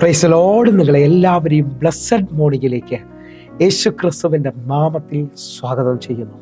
Praise the Lord. നിങ്ങളെ എല്ലാവരെയും blessed മോർണിംഗിലേക്ക് യേശു ക്രിസ്തുവിൻ്റെ നാമത്തിൽ സ്വാഗതം ചെയ്യുന്നു.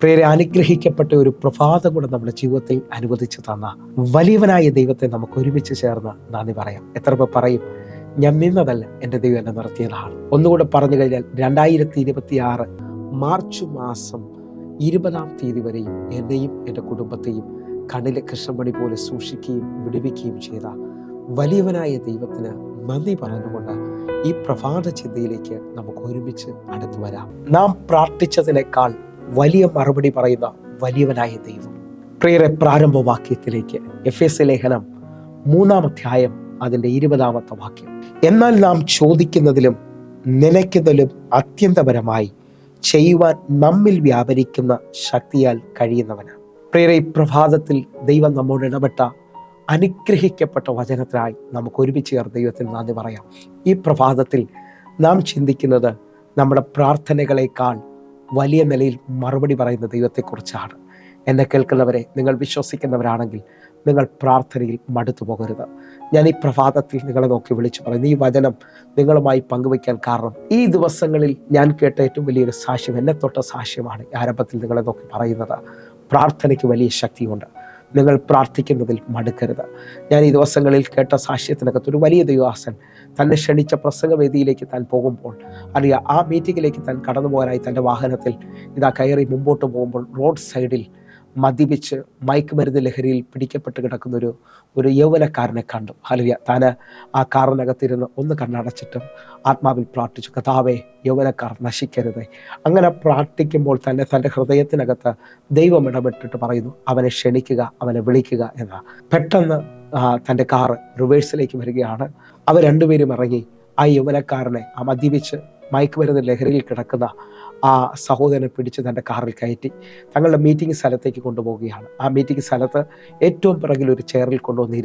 പ്രിയരെ, അനുഗ്രഹിക്കപ്പെട്ട ഒരു പ്രഭാതം കൂടെ നമ്മുടെ ജീവിതത്തിൽ അനുവദിച്ചു തന്ന വലിയവനായ ദൈവത്തെ നമുക്ക് ഒരുമിച്ച് ചേർന്ന് നന്ദി പറയാം. എത്ര പേർ പറയും, ഞാൻ നിന്നതല്ല, എൻ്റെ ദൈവം എന്നെ നിർത്തിയതാണ്. ഒന്നുകൂടെ പറഞ്ഞു കഴിഞ്ഞാൽ 2026 മാർച്ച് മാസം 20-ാം തീയതി വരെയും എന്നെയും എൻ്റെ കുടുംബത്തെയും കണ്ണിലെ കൃഷ്ണമണി പോലെ സൂക്ഷിക്കുകയും വിടുവിക്കുകയും ചെയ്ത വലിയവനായ ദൈവത്തിന് നന്ദി പറഞ്ഞുകൊണ്ട് ഈ പ്രഭാത ചിന്തയിലേക്ക് നമുക്ക് ഒരുമിച്ച് അടുത്തു വരാം. നാം പ്രാർത്ഥിച്ചതിനേക്കാൾ വലിയ മറുപടി പറയുന്ന വലിയവനായ ദൈവം. പ്രിയരെ, പ്രാരംഭവാക്യത്തിലേക്ക് എഫേസ്യ ലേഖനം 3-ാം അധ്യായം അതിൻ്റെ 20-ാമത്തെ വാക്യം. എന്നാൽ നാം ചോദിക്കുന്നതിലും നനയ്ക്കുന്നതിലും അത്യന്തപരമായി ചെയ്യുവാൻ നമ്മിൽ വ്യാപരിക്കുന്ന ശക്തിയാൽ കഴിയുന്നവന്. പ്രിയരെ, ഈ പ്രഭാതത്തിൽ ദൈവം നമ്മോട് ഇടപെട്ട അനുഗ്രഹിക്കപ്പെട്ട വചനത്തിനായി നമുക്ക് ഒരുമിച്ച് ചേർന്ന് ദൈവത്തിന് നന്ദി പറയാം. ഈ പ്രഭാതത്തിൽ നാം ചിന്തിക്കുന്നത് നമ്മുടെ പ്രാർത്ഥനകളെക്കാൾ വലിയ നിലയിൽ മറുപടി പറയുന്ന ദൈവത്തെക്കുറിച്ചാണ്. എന്നെ കേൾക്കുന്നവരെ, നിങ്ങൾ വിശ്വസിക്കുന്നവരാണെങ്കിൽ നിങ്ങൾ പ്രാർത്ഥനയിൽ മടുത്തു പോകരുത്. ഞാൻ ഈ പ്രഭാതത്തിൽ നിങ്ങളെ നോക്കി വിളിച്ചു പറയുന്നു, ഈ വചനം നിങ്ങളുമായി പങ്കുവയ്ക്കാൻ കാരണം ഈ ദിവസങ്ങളിൽ ഞാൻ കേട്ട ഏറ്റവും വലിയൊരു സാക്ഷ്യം, എന്നെ തൊട്ട സാക്ഷ്യമാണ് ആരംഭത്തിൽ നിങ്ങളെ നോക്കി പറയുന്നത്. പ്രാർത്ഥനയ്ക്ക് വലിയ ശക്തിയുണ്ട്. നിങ്ങൾ പ്രാർത്ഥിക്കുന്നതിൽ മടുക്കരുത്. ഞാൻ ഈ ദിവസങ്ങളിൽ കേട്ട സാക്ഷ്യത്തിനകത്ത് ഒരു വലിയ ദൈവദാസൻ തന്നെ ക്ഷണിച്ച പ്രസംഗവേദിയിലേക്ക് താൻ പോകുമ്പോൾ, അറിയാം, ആ മീറ്റിങ്ങിലേക്ക് താൻ കടന്നു പോകാനായി തൻ്റെ വാഹനത്തിൽ കയറി മുമ്പോട്ട് പോകുമ്പോൾ റോഡ് സൈഡിൽ മദ്യപിച്ച് മയക്കുമരുന്ന് ലഹരിയിൽ പിടിക്കപ്പെട്ട് കിടക്കുന്ന ഒരു യൗവനക്കാരനെ കണ്ടു. ഹല്ലേലൂയ. താൻ ആ കാറിനകത്തിരുന്ന് ഒന്ന് കണ്ണടച്ചിട്ടും ആത്മാവിൽ പ്രാർത്ഥിച്ചു, കർത്താവേ, യൗവനക്കാർ നശിക്കരുതേ. അങ്ങനെ പ്രാർത്ഥിക്കുമ്പോൾ തന്നെ തൻ്റെ ഹൃദയത്തിനകത്ത് ദൈവം ഇടപെട്ടിട്ട് പറയുന്നു, അവനെ ക്ഷണിക്കുക, അവനെ വിളിക്കുക എന്ന്. പെട്ടെന്ന് തൻ്റെ കാറ് റിവേഴ്സിലേക്ക് വരികയാണ്. അവർ രണ്ടുപേരും ഇറങ്ങി ആ യൗവനക്കാരനെ, ആ മദ്യപിച്ച് മയക്കുമരുന്ന് ലഹരിയിൽ കിടക്കുന്ന ആ സഹോദരനെ പിടിച്ച് തൻ്റെ കാറിൽ കയറ്റി തങ്ങളുടെ മീറ്റിംഗ് സ്ഥലത്തേക്ക് കൊണ്ടുപോവുകയാണ്. ആ മീറ്റിംഗ് സ്ഥലത്ത് ഏറ്റവും പിറകിൽ ഒരു ചെയറിൽ കൊണ്ടുവന്ന്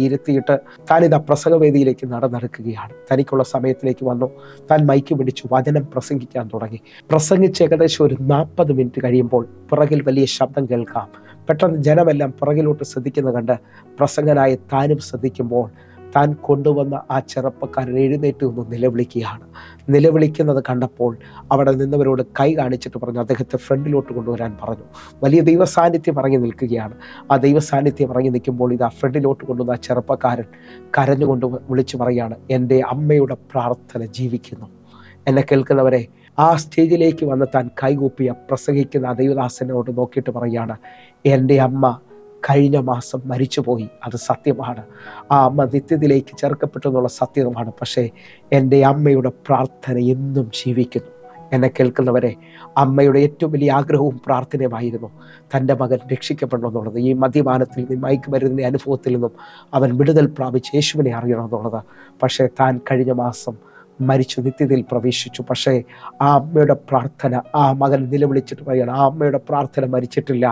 ഇരുത്തിയിട്ട് താനിതാ പ്രസംഗവേദിയിലേക്ക് നടന്നെടുക്കുകയാണ്. തനിക്കുള്ള സമയത്തിലേക്ക് വന്നു. താൻ മൈക്ക് പിടിച്ചു വചനം പ്രസംഗിക്കാൻ തുടങ്ങി. പ്രസംഗിച്ച് ഏകദേശം ഒരു 40 മിനിറ്റ് കഴിയുമ്പോൾ പിറകിൽ വലിയ ശബ്ദം കേൾക്കാം. പെട്ടെന്ന് ജനമെല്ലാം പിറകിലോട്ട് ശ്രദ്ധിക്കുന്നത് കണ്ട് പ്രസംഗനായ താനും ശ്രദ്ധിക്കുമ്പോൾ താൻ കൊണ്ടുവന്ന ആ ചെറുപ്പക്കാരൻ എഴുന്നേറ്റ് നിന്ന് നിലവിളിക്കുകയാണ്. നിലവിളിക്കുന്നത് കണ്ടപ്പോൾ അവിടെ നിന്നവരോട് കൈ കാണിച്ചിട്ട് പറഞ്ഞു, അദ്ദേഹത്തെ ഫ്രണ്ടിലോട്ട് കൊണ്ടുവരാൻ പറഞ്ഞു. വലിയ ദൈവസാന്നിധ്യം ഇറങ്ങി നിൽക്കുകയാണ്. ആ ദൈവസാന്നിധ്യം ഇറങ്ങി നിൽക്കുമ്പോൾ ഫ്രണ്ടിലോട്ട് കൊണ്ടുവന്ന ആ ചെറുപ്പക്കാരൻ കരഞ്ഞുകൊണ്ട് വിളിച്ചു പറയുകയാണ്, എൻ്റെ അമ്മയുടെ പ്രാർത്ഥന ജീവിക്കുന്നു. എന്നെ കേൾക്കുന്നവരെ, ആ സ്റ്റേജിലേക്ക് വന്ന് താൻ കൈകൂപ്പിയ പ്രസംഗിക്കുന്ന ആ ദൈവദാസനോട് നോക്കിയിട്ട് പറയുകയാണ്, എൻ്റെ അമ്മ കഴിഞ്ഞ മാസം മരിച്ചുപോയി, അത് സത്യമാണ്. ആ അമ്മ നിത്യത്തിലേക്ക് ചേർക്കപ്പെട്ടു എന്നുള്ള സത്യമാണ്. പക്ഷേ എൻ്റെ അമ്മയുടെ പ്രാർത്ഥന എന്നും ജീവിക്കുന്നു. എന്നെ കേൾക്കുന്നവരെ, അമ്മയുടെ ഏറ്റവും വലിയ ആഗ്രഹവും പ്രാർത്ഥനയുമായിരുന്നു തൻ്റെ മകൻ രക്ഷിക്കപ്പെടണമെന്നുള്ളത്. ഈ മദ്യപാനത്തിൽ നിന്നും മയക്കുമരുന്നിൻ്റെ അനുഭവത്തിൽ നിന്നും അവൻ വിടുതൽ പ്രാപിച്ച് യേശുവിനെ അറിയണമെന്നുള്ളത്. പക്ഷേ താൻ കഴിഞ്ഞ മാസം മരിച്ചു, നിത്യതയിൽ പ്രവേശിച്ചു. പക്ഷേ ആ അമ്മയുടെ പ്രാർത്ഥന, ആ മകൻ നിലവിളിച്ചിട്ട് പറയുകയാണ്, ആ അമ്മയുടെ പ്രാർത്ഥന മരിച്ചിട്ടില്ല,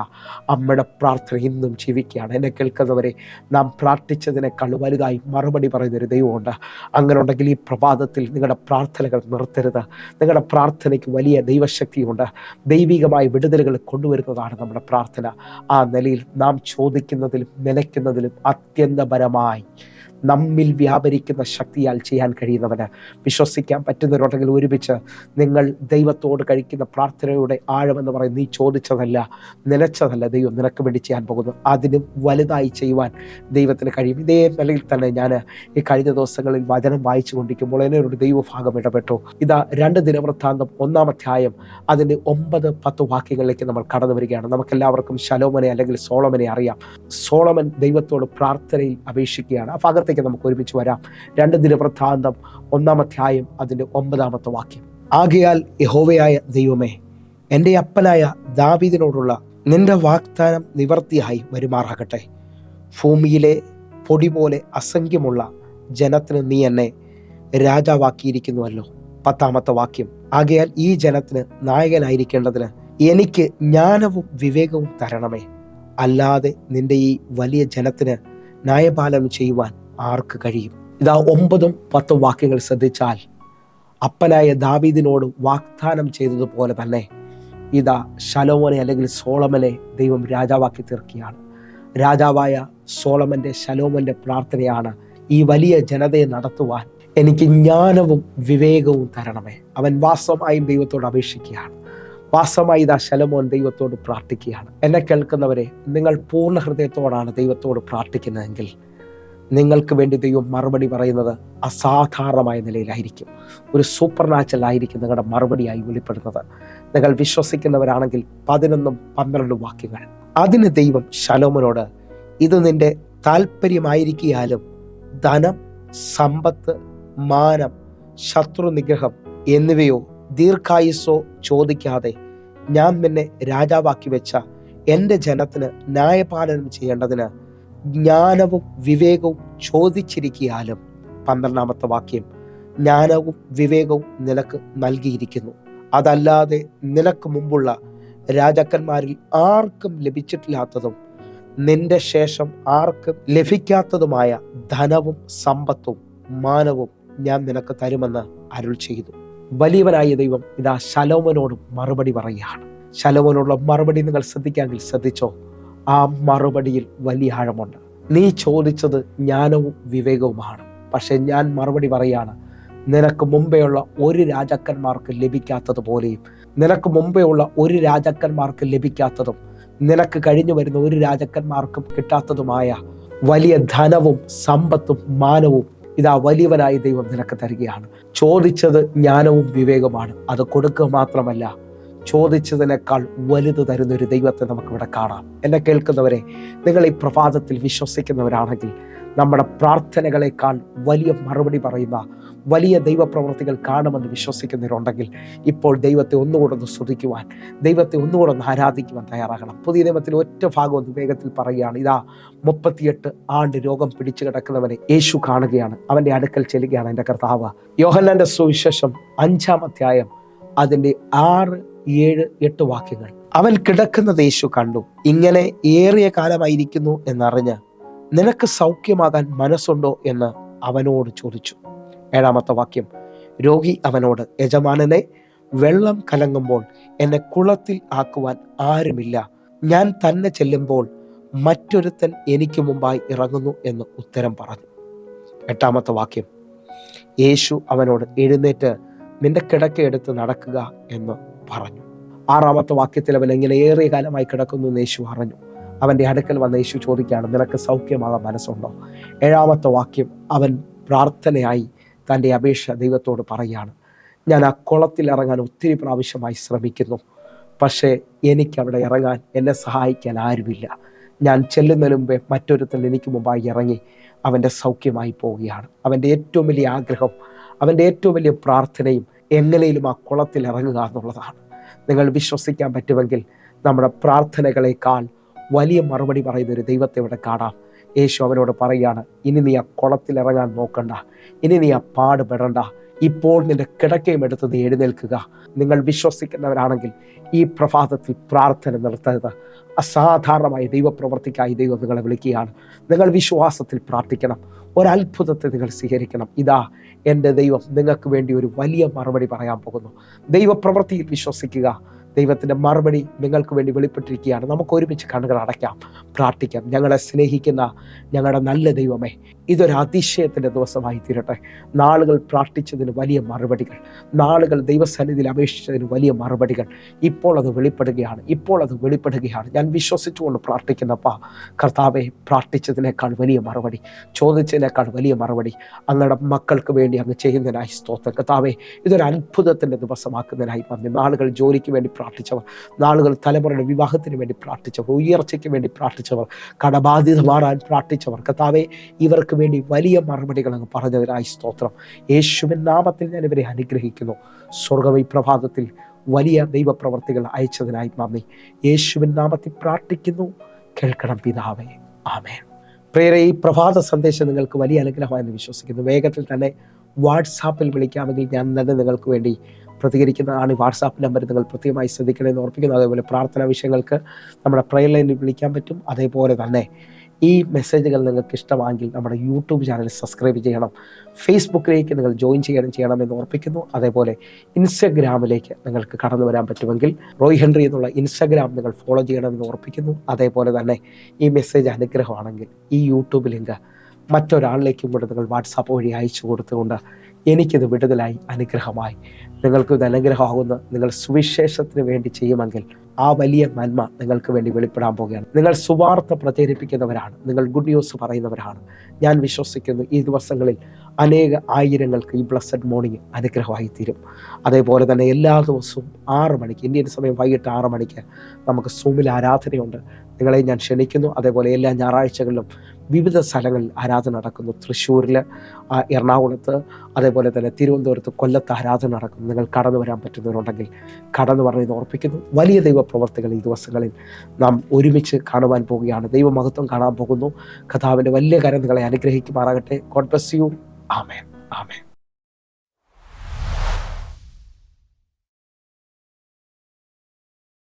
അമ്മയുടെ പ്രാർത്ഥന ഇന്നും ജീവിക്കുകയാണ്. എന്നെ കേൾക്കുന്നവരെ, നാം പ്രാർത്ഥിച്ചതിനേക്കാൾ വലുതായി മറുപടി പറയുന്നൊരു ദൈവമുണ്ട്. അങ്ങനെ ഉണ്ടെങ്കിൽ ഈ പ്രഭാതത്തിൽ നിങ്ങളുടെ പ്രാർത്ഥനകൾ നിർത്തരുത്. നിങ്ങളുടെ പ്രാർത്ഥനയ്ക്ക് വലിയ ദൈവശക്തിയുണ്ട്. ദൈവികമായ വിടുതലുകൾ കൊണ്ടുവരുന്നതാണ് നമ്മുടെ പ്രാർത്ഥന. ആ നിലയിൽ നാം ചോദിക്കുന്നതിലും നിലയ്ക്കുന്നതിലും അത്യന്തപരമായി നമ്മിൽ വ്യാപരിക്കുന്ന ശക്തിയാൽ ചെയ്യാൻ കഴിയുന്നവന്. വിശ്വസിക്കാൻ പറ്റുന്നവരുണ്ടെങ്കിൽ ഒരുമിച്ച് നിങ്ങൾ ദൈവത്തോട് കഴിക്കുന്ന പ്രാർത്ഥനയുടെ ആഴമെന്ന് പറയും, നീ ചോദിച്ചതല്ല, നനച്ചതല്ല ദൈവം നിനക്ക് വേണ്ടി ചെയ്യാൻ പോകുന്നു. അതിനും വലുതായി ചെയ്യുവാൻ ദൈവത്തിന് കഴിയും. ഇതേ നിലയിൽ തന്നെ ഞാൻ ഈ കഴിഞ്ഞ ദിവസങ്ങളിൽ വചനം വായിച്ചു കൊണ്ടിരിക്കുമ്പോൾ എന്നെ ഒരു ദൈവഭാഗം ഇടപെട്ടു. ഇതാ 2 ദിനവൃത്താന്തം 1-ാം അധ്യായം അതിൻ്റെ 9-10 വാക്യങ്ങളിലേക്ക് നമ്മൾ കടന്നു വരികയാണ്. നമുക്കെല്ലാവർക്കും ശലോമനെ അല്ലെങ്കിൽ സോളമനെ അറിയാം. സോളമൻ ദൈവത്തോട് പ്രാർത്ഥനയിൽ അപേക്ഷിക്കുകയാണ്. ആ ഭാഗത്തേക്ക് നമുക്ക് ഒരുമിച്ച് വരാം. 2 ദിനവൃത്താന്തം 1-ാം അധ്യായം അതിൻ്റെ 9-ാമത്തെ വാക്യം. ആകയാൽ യഹോവയായ ദൈവമേ, എൻ്റെ അപ്പനായ ദാവീദിനോടുള്ള നിന്റെ വാഗ്ദാനം നിവർത്തിയായി വരുമാറാകട്ടെ. ഭൂമിയിലെ പൊടി പോലെ അസംഖ്യമുള്ള ജനത്തിന് നീ എന്നെ രാജാവാക്കിയിരിക്കുന്നുവല്ലോ. 10-ാമത്തെ വാക്യം. ആകയാൽ ഈ ജനത്തിന് നായകനായിരിക്കേണ്ടതിന് എനിക്ക് ജ്ഞാനവും വിവേകവും തരണമേ. അല്ലാതെ നിന്റെ ഈ വലിയ ജനത്തിന് ന്യായപാലനം ചെയ്യുവാൻ ആർക്ക് കഴിയും? ഇതാ 9ഉം 10ഉം വാക്യങ്ങൾ ശ്രദ്ധിച്ചാൽ അപ്പനായ ദാവീദിനോട് വാഗ്ദാനം ചെയ്തതുപോലെ തന്നെ ഇതാ ശലോമോനെ അല്ലെങ്കിൽ സോളമനെ ദൈവം രാജാവാക്കി തീർക്കുകയാണ്. രാജാവായ സോളമന്റെ ശലോമന്റെ പ്രാർത്ഥനയാണ്, ഈ വലിയ ജനതയെ നടത്തുവാൻ എനിക്ക് ജ്ഞാനവും വിവേകവും തരണമേ. അവൻ വാസ്തവമായും ദൈവത്തോട് അപേക്ഷിക്കുകയാണ്. വാസ്തവമായി ഇതാ ശലോമോൻ ദൈവത്തോട് പ്രാർത്ഥിക്കുകയാണ്. എന്നെ കേൾക്കുന്നവരെ, നിങ്ങൾ പൂർണ്ണ ഹൃദയത്തോടാണ് ദൈവത്തോട് പ്രാർത്ഥിക്കുന്നതെങ്കിൽ നിങ്ങൾക്ക് വേണ്ടി ദൈവം മറുപടി പറയുന്നത് അസാധാരണമായ നിലയിലായിരിക്കും. ഒരു സൂപ്പർ നാച്ചുറൽ ആയിരിക്കും നിങ്ങളുടെ മറുപടിയായി വെളിപ്പെടുന്നത്. നിങ്ങൾ വിശ്വസിക്കുന്നവരാണെങ്കിൽ 11ഉം 12ഉം വാക്യങ്ങൾ. അതിന് ദൈവം ശലോമോനോട്, ഇത് നിന്റെ താല്പര്യമായിരിക്കാലും ധനം, സമ്പത്ത്, മാനം, ശത്രു നിഗ്രഹം എന്നിവയോ ദീർഘായുസ്സോ ചോദിക്കാതെ ഞാൻ നിന്നെ രാജാവാക്കി വെച്ച എൻ്റെ ജനത്തിന് ന്യായപാലനം ചെയ്യേണ്ടതിന് ജ്ഞാനവും വിവേകവും ചോദിച്ചിരിക്കാലും. 12ാമത്തെ വാക്യം. ജ്ഞാനവും വിവേകവും നിനക്ക് നൽകിയിരിക്കുന്നു. അതല്ലാതെ നിനക്ക് മുമ്പുള്ള രാജാക്കന്മാരിൽ ആർക്കും ലഭിച്ചിട്ടില്ലാത്തതും നിന്റെ ശേഷം ആർക്കും ലഭിക്കാത്തതുമായ ധനവും സമ്പത്തും മാനവും ഞാൻ നിനക്ക് തരുമെന്ന് അരുൾ ചെയ്തു. വലിയവനായ ദൈവം ഇതാ ശലോമോനോട് മറുപടി പറയുകയാണ്. ശലോമോനോടുള്ള മറുപടി നിങ്ങൾ ശ്രദ്ധിക്കാമെങ്കിൽ ശ്രദ്ധിച്ചോ. ആ മറുപടിയിൽ വലിയ ആഴമുണ്ട്. നീ ചോദിച്ചത് ജ്ഞാനവും വിവേകവുമാണ്. പക്ഷെ ഞാൻ മറുപടി പറയാണ്, നിനക്ക് മുമ്പെയുള്ള ഒരു രാജാക്കന്മാർക്ക് ലഭിക്കാത്തതുപോലെയും നിനക്ക് മുമ്പെയുള്ള ഒരു രാജാക്കന്മാർക്ക് ലഭിക്കാത്തതും നിനക്ക് കഴിഞ്ഞു വരുന്ന ഒരു രാജാക്കന്മാർക്കും കിട്ടാത്തതുമായ വലിയ ധനവും സമ്പത്തും മാനവും ഇതാ വലിയവനായ ദൈവം നിനക്ക് തരികയാണ്. ചോദിച്ചത് ജ്ഞാനവും വിവേകമാണ്. അത് കൊടുക്കുക മാത്രമല്ല, ചോദിച്ചതിനേക്കാൾ വലുത് തരുന്നൊരു ദൈവത്തെ നമുക്കിവിടെ കാണാം. എന്നെ കേൾക്കുന്നവരെ, നിങ്ങൾ ഈ പ്രഭാതത്തിൽ വിശ്വസിക്കുന്നവരാണെങ്കിൽ നമ്മുടെ പ്രാർത്ഥനകളെക്കാൾ വലിയ മറുപടി പറയുന്ന വലിയ ദൈവപ്രവൃത്തികൾ കാണുമെന്ന് വിശ്വസിക്കുന്നവരുണ്ടെങ്കിൽ ഇപ്പോൾ ദൈവത്തെ ഒന്നുകൂടെ ഒന്ന് സ്തുതിക്കുവാൻ, ദൈവത്തെ ഒന്നുകൂടെ ഒന്ന് ആരാധിക്കുവാൻ തയ്യാറാകണം. പുതിയ നിയമത്തിൽ ഒറ്റ ഭാഗം ഒന്ന് വേഗത്തിൽ പറയുകയാണ്. ഇതാ 38 ആണ്ട് രോഗം പിടിച്ചു കിടക്കുന്നവനെ യേശു കാണുകയാണ്. അവൻ്റെ അടുക്കൽ ചെല്ലുകയാണ് എൻ്റെ കർത്താവ്. യോഹന്നാന്റെ സുവിശേഷം 5-ാം അധ്യായം അതിൻ്റെ 6, 7, 8 വാക്യങ്ങൾ. അവൻ കിടക്കുന്നത് യേശു കണ്ടു. ഇങ്ങനെ ഏറിയ കാലമായിരിക്കുന്നു എന്നറിഞ്ഞ് നിനക്ക് സൗഖ്യമാകാൻ മനസ്സുണ്ടോ എന്ന് അവനോട് ചോദിച്ചു. 7-ാമത്തെ വാക്യം. രോഗി അവനോട്, യജമാനനെ, വെള്ളം കലങ്ങുമ്പോൾ എന്നെ കുളത്തിൽ ആക്കുവാൻ ആരുമില്ല. ഞാൻ തന്നെ ചെല്ലുമ്പോൾ മറ്റൊരുത്തൻ എനിക്ക് മുമ്പായി ഇറങ്ങുന്നു എന്ന് ഉത്തരം പറഞ്ഞു. 8-ാമത്തെ വാക്യം. യേശു അവനോട്, എഴുന്നേറ്റ് നിന്റെ കിടക്കയെടുത്ത് നടക്കുക എന്ന് പറഞ്ഞു. 6-ാമത്തെ വാക്യത്തിൽ അവൻ എങ്ങനെ ഏറിയ കാലമായി കിടക്കുന്നു എന്ന് യേശു അറിഞ്ഞു. അവൻ്റെ അടുക്കൽ വന്ന യേശു ചോദിക്കുകയാണ്, നിനക്ക് സൗഖ്യമാകാൻ മനസ്സുണ്ടോ? 7-ാമത്തെ വാക്യം. അവൻ പ്രാർത്ഥനയായി തൻ്റെ അപേക്ഷ ദൈവത്തോട് പറയുകയാണ്. ഞാൻ ആ കുളത്തിൽ ഇറങ്ങാൻ ഒത്തിരി പ്രാവശ്യമായി ശ്രമിക്കുന്നു, പക്ഷേ എനിക്കവിടെ ഇറങ്ങാൻ എന്നെ സഹായിക്കാൻ ആരുമില്ല. ഞാൻ ചെല്ലുന്നതിന് മുമ്പേ മറ്റൊരുത്തൻ എനിക്ക് മുമ്പായി ഇറങ്ങി അവൻ്റെ സൗഖ്യമായി പോവുകയാണ്. അവൻ്റെ ഏറ്റവും വലിയ ആഗ്രഹം, അവൻ്റെ ഏറ്റവും വലിയ പ്രാർത്ഥനയും എങ്ങനെയും ആ കുളത്തിൽ ഇറങ്ങുക എന്നുള്ളതാണ്. നിങ്ങൾ വിശ്വസിക്കാൻ പറ്റുമെങ്കിൽ നമ്മുടെ പ്രാർത്ഥനകളെക്കാൾ വലിയ മറുപടി പറയുന്നൊരു ദൈവത്തെ ഇവിടെ കാണാം. യേശു അവനോട് പറയുകയാണ്, ഇനി നീ ആ കുളത്തിൽ ഇറങ്ങാൻ നോക്കണ്ട, ഇനി നീ ആ പാടുപെടണ്ട, ഇപ്പോൾ നിന്റെ കിടക്കയും എടുത്ത് നീ എഴുന്നേൽക്കുക. നിങ്ങൾ വിശ്വസിക്കുന്നവരാണെങ്കിൽ ഈ പ്രഭാതത്തിൽ പ്രാർത്ഥന നിർത്തരുത്. അസാധാരണമായ ദൈവപ്രവർത്തിക്കായി ദൈവം നിങ്ങളെ വിളിക്കുകയാണ്. നിങ്ങൾ വിശ്വാസത്തിൽ പ്രാർത്ഥിക്കണം. ഒരത്ഭുതത്തെ നിങ്ങൾ സ്വീകരിക്കണം. ഇതാ എൻ്റെ ദൈവം നിങ്ങൾക്ക് വേണ്ടി ഒരു വലിയ മറുപടി പറയാൻ പോകുന്നു. ദൈവപ്രവൃത്തിയിൽ വിശ്വസിക്കുക, ദൈവത്തിൻ്റെ മറുപടി നിങ്ങൾക്ക് വേണ്ടി വെളിപ്പെട്ടിരിക്കുകയാണ്. നമുക്ക് ഒരുമിച്ച് കണ്ണുകൾ അടയ്ക്കാം, പ്രാർത്ഥിക്കാം. ഞങ്ങളെ സ്നേഹിക്കുന്ന ഞങ്ങളുടെ നല്ല ദൈവമേ, ഇതൊരു അതിശയത്തിൻ്റെ ദിവസമായി തീരട്ടെ. നാളുകൾ പ്രാർത്ഥിച്ചതിന് വലിയ മറുപടികൾ, നാളുകൾ ദൈവസന്നിധിയിൽ അപേക്ഷിച്ചതിന് വലിയ മറുപടികൾ ഇപ്പോൾ അത് വെളിപ്പെടുകയാണ്. ഞാൻ വിശ്വസിച്ചുകൊണ്ട് പ്രാർത്ഥിക്കുന്നപ്പാ കർത്താവെ, പ്രാർത്ഥിച്ചതിനേക്കാൾ വലിയ മറുപടി, ചോദിച്ചതിനേക്കാൾ വലിയ മറുപടി അങ്ങയുടെ മക്കൾക്ക് വേണ്ടി അങ്ങ് ചെയ്യുന്നതിനായി സ്തോത്രം. കർത്താവെ, ഇതൊരു അത്ഭുതത്തിൻ്റെ ദിവസമാക്കുന്നതിനായി നന്ദി. നാളുകൾ ജോലിക്ക് വേണ്ടി പ്രാർത്ഥിച്ചവർ, നാളുകൾ തലമുറയുടെ വിവാഹത്തിന് വേണ്ടി പ്രാർത്ഥിച്ചവർ, ഉയർച്ചയ്ക്ക് വേണ്ടി പ്രാർത്ഥിച്ചവർ, കടബാധ്യത മാറാൻ പ്രാർത്ഥിച്ചവർ, കർത്താവെ, ഇവർക്ക് വേണ്ടി വലിയ മറുപടികൾ അങ്ങ് പറഞ്ഞതിനായി സ്തോത്രം. യേശുവിൻ നാമത്തിൽ ഞാൻ ഇവരെ അനുഗ്രഹിക്കുന്നു. സ്വർഗ്ഗം ഈ പ്രഭാതത്തിൽ വലിയ ദൈവപ്രവർത്തികൾ അയച്ചതിനായി നന്ദി. യേശുവിൻ നാമത്തിൽ പ്രാർത്ഥിക്കുന്നു, കേൾക്കണം പിതാവേ, ആമേൻ. പ്രിയരേ, ഈ പ്രഭാത സന്ദേശം നിങ്ങൾക്ക് വലിയ അനുഗ്രഹമായെന്ന് വിശ്വസിക്കുന്നു. വേഗത്തിൽ തന്നെ വാട്സാപ്പിൽ വിളിക്കാമെങ്കിൽ ഞാൻ തന്നെ നിങ്ങൾക്ക് വേണ്ടി പ്രതികരിക്കുന്നതാണ്. ഈ വാട്സാപ്പ് നമ്പർ നിങ്ങൾ കൃത്യമായി ശ്രദ്ധിക്കണമെന്ന് ഓർപ്പിക്കുന്നു. അതേപോലെ പ്രാർത്ഥനാ വിഷയങ്ങൾക്ക് നമ്മുടെ പ്രയർ ലൈനിൽ വിളിക്കാൻ പറ്റും. അതേപോലെ തന്നെ ഈ മെസ്സേജുകൾ നിങ്ങൾക്ക് ഇഷ്ടമാണെങ്കിൽ നമ്മുടെ യൂട്യൂബ് ചാനൽ സബ്സ്ക്രൈബ് ചെയ്യണം. ഫേസ്ബുക്കിലേക്ക് നിങ്ങൾ ജോയിൻ ചെയ്യണമെന്ന് ഓർപ്പിക്കുന്നു. അതേപോലെ ഇൻസ്റ്റഗ്രാമിലേക്ക് നിങ്ങൾക്ക് കടന്നു വരാൻ പറ്റുമെങ്കിൽ റോയ് ഹെൻറി എന്നുള്ള ഇൻസ്റ്റഗ്രാം നിങ്ങൾ ഫോളോ ചെയ്യണമെന്ന് ഓർപ്പിക്കുന്നു. അതേപോലെ തന്നെ ഈ മെസ്സേജ് അനുഗ്രഹമാണെങ്കിൽ ഈ യൂട്യൂബ് ലിങ്ക് മറ്റൊരാളിലേക്കും കൂടെ നിങ്ങൾ വാട്സാപ്പ് വഴി അയച്ചു കൊടുത്തുകൊണ്ട് എനിക്കിത് വിടുതലായി, അനുഗ്രഹമായി, നിങ്ങൾക്കിത് അനുഗ്രഹമാകുന്ന നിങ്ങൾ സുവിശേഷത്തിന് വേണ്ടി ചെയ്യുമെങ്കിൽ ആ വലിയ നന്മ നിങ്ങൾക്ക് വേണ്ടി വെളിപ്പെടാൻ പോകുകയാണ്. നിങ്ങൾ സുവാർത്ത പ്രചരിപ്പിക്കുന്നവരാണ്, നിങ്ങൾ ഗുഡ് ന്യൂസ് പറയുന്നവരാണ്. ഞാൻ വിശ്വസിക്കുന്നു ഈ ദിവസങ്ങളിൽ അനേക ആയിരങ്ങൾക്ക് ഈ ബ്ലസ്സഡ് മോർണിംഗ് അനുഗ്രഹമായി തീരും. അതേപോലെ തന്നെ എല്ലാ ദിവസവും 6 മണിക്ക്, ഇന്ത്യൻ സമയം വൈകിട്ട് 6 മണിക്ക് നമുക്ക് സൂമിൽ ആരാധനയുണ്ട്. നിങ്ങളെ ഞാൻ ക്ഷണിക്കുന്നു. അതേപോലെ എല്ലാ ഞായറാഴ്ചകളിലും വിവിധ സ്ഥലങ്ങളിൽ ആരാധന നടക്കുന്നു. തൃശ്ശൂരിൽ, എറണാകുളത്ത്, അതേപോലെ തന്നെ തിരുവനന്തപുരത്ത്, കൊല്ലത്ത് ആരാധന നടക്കുന്നു. നിങ്ങൾ കടന്നു വരാൻ പറ്റുന്നവരുണ്ടെങ്കിൽ കടന്നു പറയുന്നത് ഓർപ്പിക്കുന്നു. വലിയ ദൈവപ്രവർത്തികൾ ഈ ദിവസങ്ങളിൽ നാം ഒരുമിച്ച് കാണുവാൻ പോവുകയാണ്. ദൈവമഹത്വം കാണാൻ പോകുന്നു. കർത്താവിൻ്റെ വലിയ കരം നിങ്ങളെ അനുഗ്രഹിക്കുമാറാകട്ടെ. God bless you. Amen, amen.